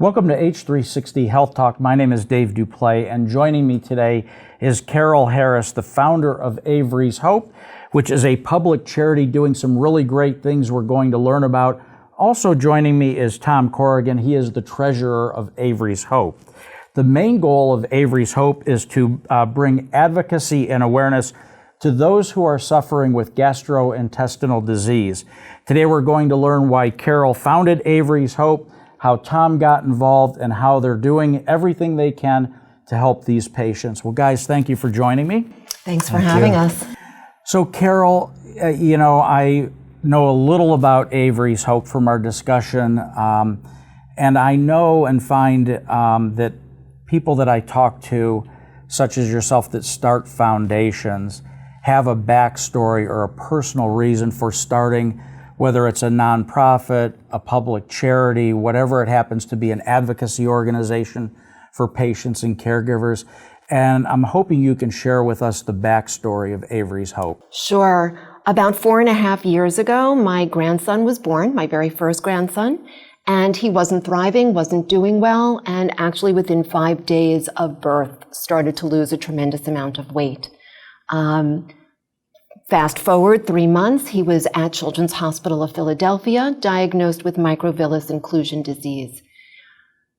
Welcome to H360 Health Talk. My name is Dave Duplay, and joining me today is Caryl Harris, the founder of Avery's Hope, which is a public charity doing some really great things we're going to learn about. Also joining me is Tom Corrigan. He is the treasurer of Avery's Hope. The main goal of Avery's Hope is to bring advocacy and awareness to those who are suffering with gastrointestinal disease. Today we're going to learn why Caryl founded Avery's Hope, how Tom got involved, and how they're doing everything they can to help these patients. Well, guys, thank you for joining me. Thanks for having us. So, Caryl, I know a little about Avery's Hope from our discussion, and I know and find that people that I talk to, such as yourself, that start foundations, have a backstory or a personal reason for starting, whether it's a nonprofit, a public charity, whatever it happens to be, an advocacy organization for patients and caregivers. And I'm hoping you can share with us the backstory of Avery's Hope. Sure. About 4.5 years ago, my grandson was born, my very first grandson, and he wasn't thriving, wasn't doing well, and actually within 5 days of birth started to lose a tremendous amount of weight. Fast forward 3 months, he was at Children's Hospital of Philadelphia, diagnosed with microvillus inclusion disease.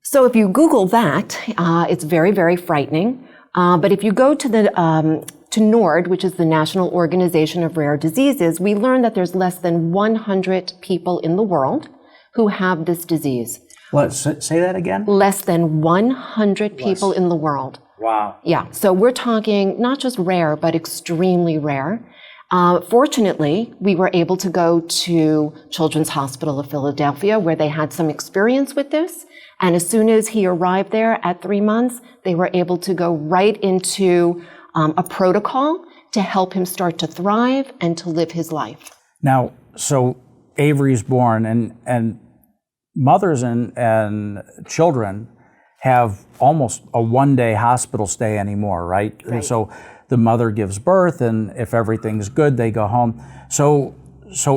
So if you Google that, it's very, very frightening. But if you go to to NORD, which is the National Organization of Rare Diseases, we learn that there's less than 100 people in the world who have this disease. Let's say that again? Less than 100 people in the world. Wow. Yeah, so we're talking not just rare, but extremely rare. Fortunately, we were able to go to Children's Hospital of Philadelphia, where they had some experience with this. And as soon as he arrived there at 3 months, they were able to go right into a protocol to help him start to thrive and to live his life. Now, so Avery's born, and mothers and children have almost a one-day hospital stay anymore, right? So the mother gives birth, and if everything's good, they go home. So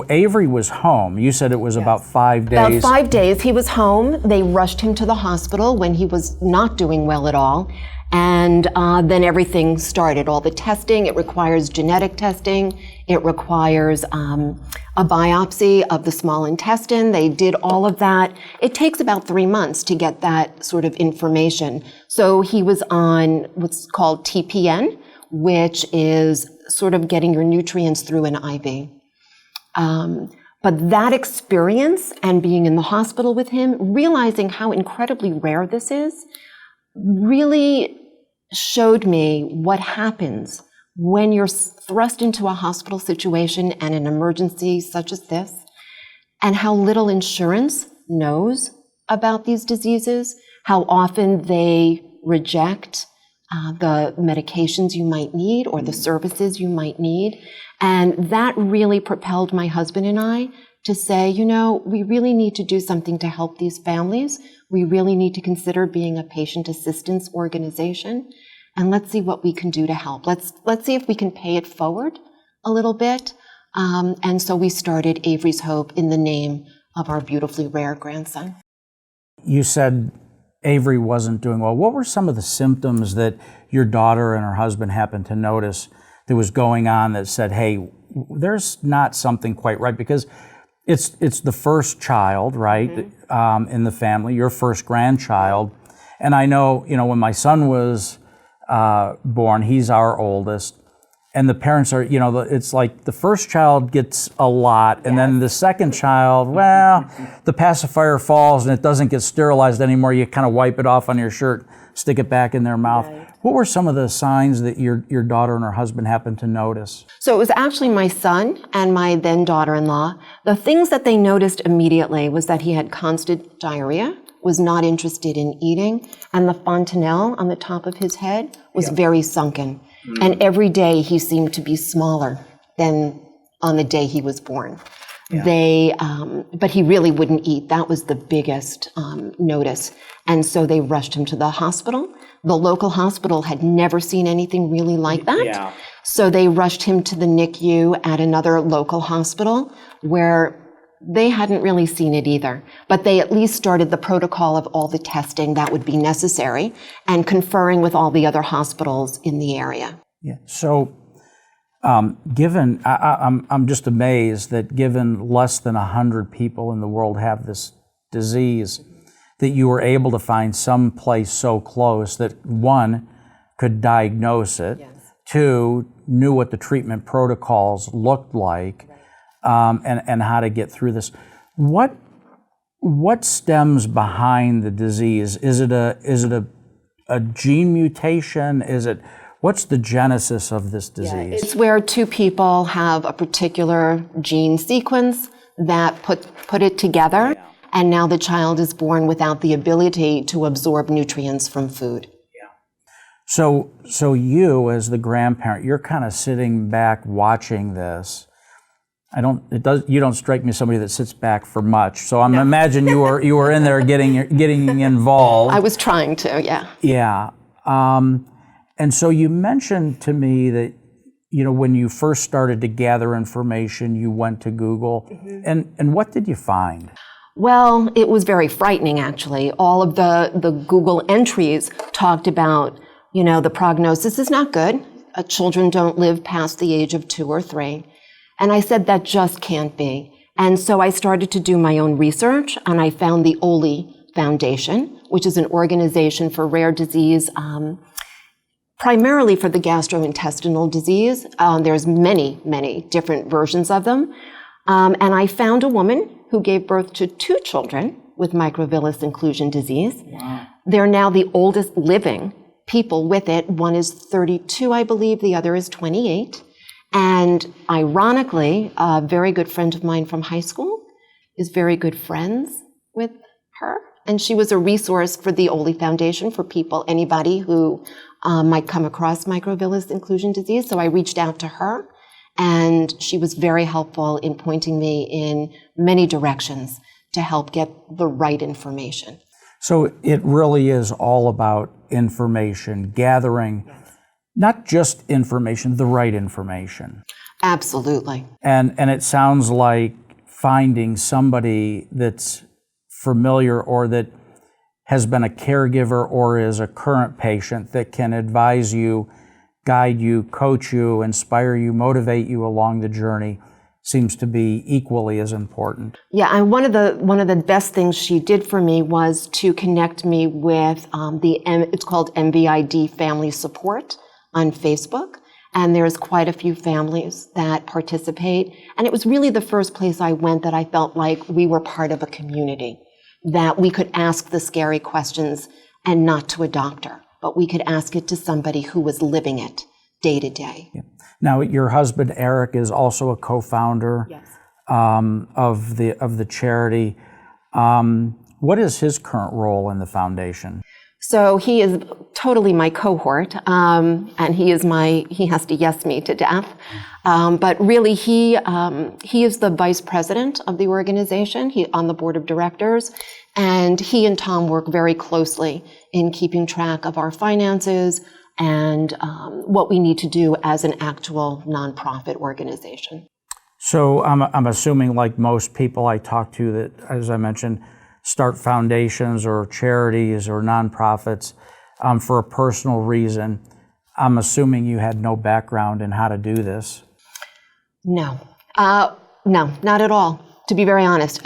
Avery was home. You said it was about 5 days. About 5 days. He was home. They rushed him to the hospital when he was not doing well at all. And then everything started. All the testing. It requires genetic testing. It requires a biopsy of the small intestine. They did all of that. It takes about 3 months to get that sort of information. So he was on what's called TPN, which is sort of getting your nutrients through an IV. But that experience and being in the hospital with him, realizing how incredibly rare this is, really showed me what happens when you're thrust into a hospital situation and an emergency such as this, and how little insurance knows about these diseases, how often they reject the medications you might need or the services you might need. And that really propelled my husband and I to say, we really need to do something to help these families. We really need to consider being a patient assistance organization. And let's see what we can do to help. Let's see if we can pay it forward a little bit. And so we started Avery's Hope in the name of our beautifully rare grandson. You said Avery wasn't doing well. What were some of the symptoms that your daughter and her husband happened to notice that was going on that said, hey, there's not something quite right? Because it's the first child, right, in the family, your first grandchild. And I know, when my son was born, he's our oldest, and the parents are, it's like the first child gets a lot, and then the second child, well, the pacifier falls and it doesn't get sterilized anymore. You kind of wipe it off on your shirt, stick it back in their mouth. Right. What were some of the signs that your daughter and her husband happened to notice? So it was actually my son and my then daughter-in-law. The things that they noticed immediately was that he had constant diarrhea, was not interested in eating, and the fontanelle on the top of his head was very sunken. And every day he seemed to be smaller than on the day he was born. But he really wouldn't eat. That was the biggest notice. And so they rushed him to the hospital. The local hospital had never seen anything really like that. So they rushed him to the NICU at another local hospital where they hadn't really seen it either, but they at least started the protocol of all the testing that would be necessary and conferring with all the other hospitals in the area. Yeah. So, given, I'm just amazed that given less than 100 people in the world have this disease, that you were able to find some place so close that one could diagnose it, Yes. two knew what the treatment protocols looked like, and how to get through this. What stems behind the disease? Is it a gene mutation? What's the genesis of this disease? It's where two people have a particular gene sequence that put it together, and now the child is born without the ability to absorb nutrients from food. So you, as the grandparent, you're kind of sitting back watching this. You don't strike me as somebody that sits back for much. So I'm imagine you were in there getting involved. I was trying to, yeah. Yeah. And so you mentioned to me that, when you first started to gather information, you went to Google. Mm-hmm. And what did you find? Well, it was very frightening, actually. All of the Google entries talked about, the prognosis is not good. Children don't live past the age of 2 or 3. And I said, that just can't be. And so I started to do my own research, and I found the OLI Foundation, which is an organization for rare disease, primarily for the gastrointestinal disease. There's many, many different versions of them. And I found a woman who gave birth to 2 children with microvillus inclusion disease. Wow. They're now the oldest living people with it. One is 32, I believe. The other is 28. And ironically, a very good friend of mine from high school is very good friends with her. And she was a resource for the OLI Foundation for people, anybody who might come across microvillus inclusion disease. So I reached out to her, and she was very helpful in pointing me in many directions to help get the right information. So it really is all about information, gathering, not just information, the right information. Absolutely. And it sounds like finding somebody that's familiar or that has been a caregiver or is a current patient that can advise you, guide you, coach you, inspire you, motivate you along the journey seems to be equally as important. Yeah, and one of the best things she did for me was to connect me with it's called MVID Family Support on Facebook, and there's quite a few families that participate. And it was really the first place I went that I felt like we were part of a community, that we could ask the scary questions and not to a doctor, but we could ask it to somebody who was living it day to day. Yeah. Now, your husband Eric is also a co-founder. Yes. Of the charity. What is his current role in the foundation? So he is totally my cohort, and he has to yes me to death. But really, he is the vice president of the organization. He's on the board of directors, and he and Tom work very closely in keeping track of our finances and what we need to do as an actual nonprofit organization. So I'm assuming, like most people I talk to that, as I mentioned, start foundations or charities or nonprofits for a personal reason. I'm assuming you had no background in how to do this. No, not at all, to be very honest.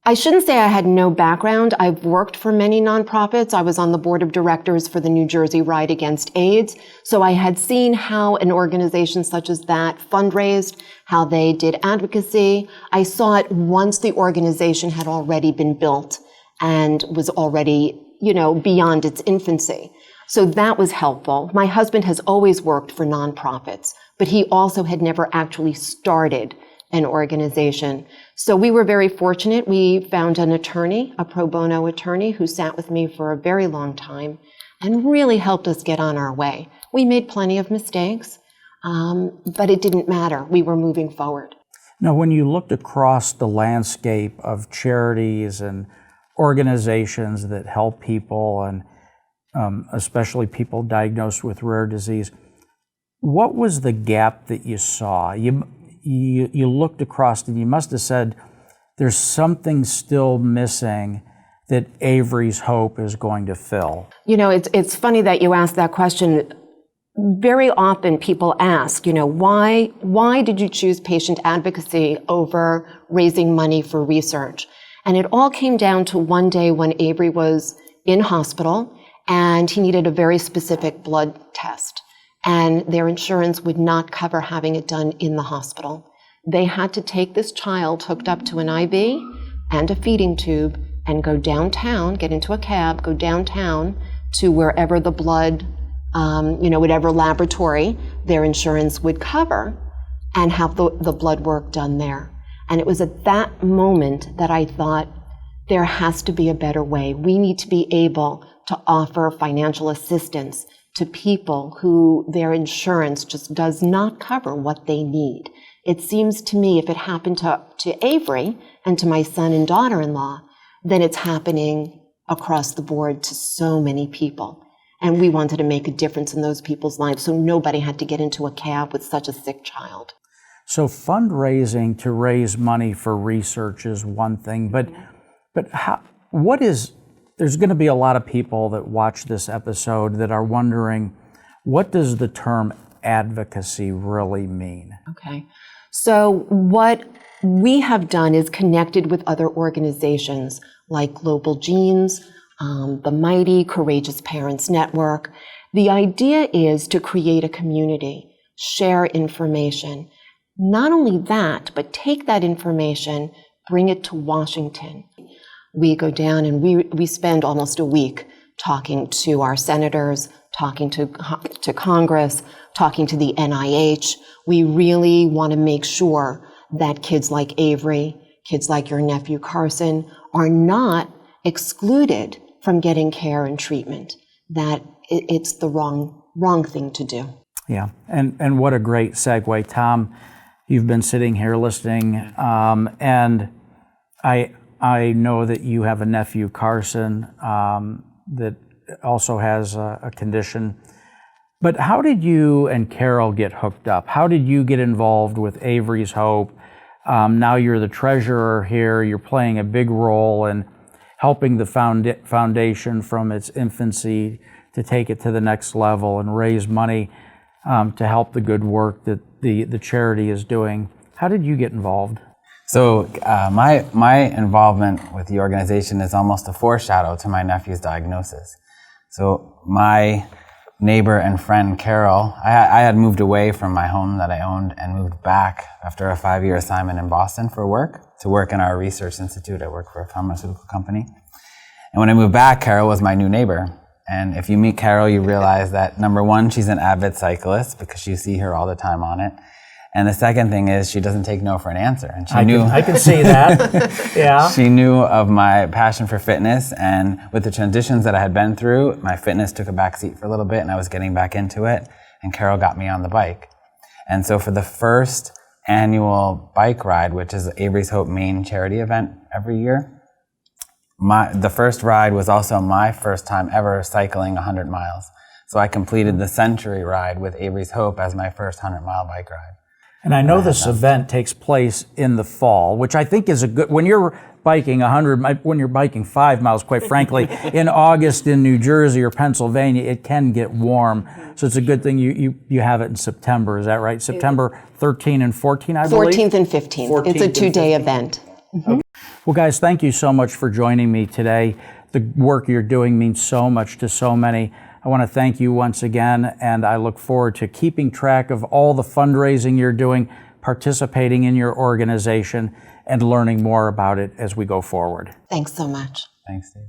I shouldn't say I had no background. I've worked for many nonprofits. I was on the board of directors for the New Jersey Ride Against AIDS. So I had seen how an organization such as that fundraised, how they did advocacy. I saw it once the organization had already been built and was already, beyond its infancy. So that was helpful. My husband has always worked for nonprofits, but he also had never actually started an organization. So we were very fortunate. We found an attorney, a pro bono attorney, who sat with me for a very long time and really helped us get on our way. We made plenty of mistakes, but it didn't matter. We were moving forward. Now, when you looked across the landscape of charities and organizations that help people, and especially people diagnosed with rare disease, what was the gap that you saw? you looked across and you must have said, there's something still missing that Avery's hope is going to fill. You know, it's funny that you asked that question. Very often people ask, you know, why did you choose patient advocacy over raising money for research? And it all came down to one day when Avery was in hospital and he needed a very specific blood test. And their insurance would not cover having it done in the hospital. They had to take this child hooked up to an IV and a feeding tube and go downtown, get into a cab, go downtown to wherever the blood, whatever laboratory their insurance would cover, and have the blood work done there. And it was at that moment that I thought, there has to be a better way. We need to be able to offer financial assistance to people who their insurance just does not cover what they need. It seems to me if it happened to Avery and to my son and daughter-in-law, then it's happening across the board to so many people. And we wanted to make a difference in those people's lives so nobody had to get into a cab with such a sick child. So fundraising to raise money for research is one thing, but there's going to be a lot of people that watch this episode that are wondering, what does the term advocacy really mean? Okay. So what we have done is connected with other organizations like Global Genes, the Mighty Courageous Parents Network. The idea is to create a community, share information. Not only that, but take that information, bring it to Washington. We go down and we spend almost a week talking to our senators, talking to Congress, talking to the NIH. We really want to make sure that kids like Avery, kids like your nephew Carson, are not excluded from getting care and treatment, that it's the wrong thing to do. Yeah, and what a great segue. Tom, you've been sitting here listening, and I know that you have a nephew, Carson, that also has a condition. But how did you and Caryl get hooked up? How did you get involved with Avery's Hope? Now you're the treasurer here. You're playing a big role in helping the foundation from its infancy to take it to the next level and raise money to help the good work that the charity is doing. How did you get involved? So my involvement with the organization is almost a foreshadow to my nephew's diagnosis. So my neighbor and friend Caryl, I had moved away from my home that I owned and moved back after a 5-year assignment in Boston to work in our research institute. I work for a pharmaceutical company. And when I moved back, Caryl was my new neighbor. And if you meet Caryl, you realize that, number one, she's an avid cyclist because you see her all the time on it. And the second thing is she doesn't take no for an answer. And I can see that. Yeah. She knew of my passion for fitness, and with the transitions that I had been through, my fitness took a back seat for a little bit and I was getting back into it, and Caryl got me on the bike. And so for the first annual bike ride, which is Avery's Hope main charity event every year, the first ride was also my first time ever cycling 100 miles. So I completed the century ride with Avery's Hope as my first 100-mile bike ride. And I know this event takes place in the fall, which I think is a good, when you're biking 5 miles, quite frankly, in August in New Jersey or Pennsylvania, it can get warm. So it's a good thing you have it in September, is that right? September 13 and 14, I believe? 14th and 15th. It's a 2-day event. Mm-hmm. Okay. Well, guys, thank you so much for joining me today. The work you're doing means so much to so many. I want to thank you once again, and I look forward to keeping track of all the fundraising you're doing, participating in your organization, and learning more about it as we go forward. Thanks so much. Thanks, Steve.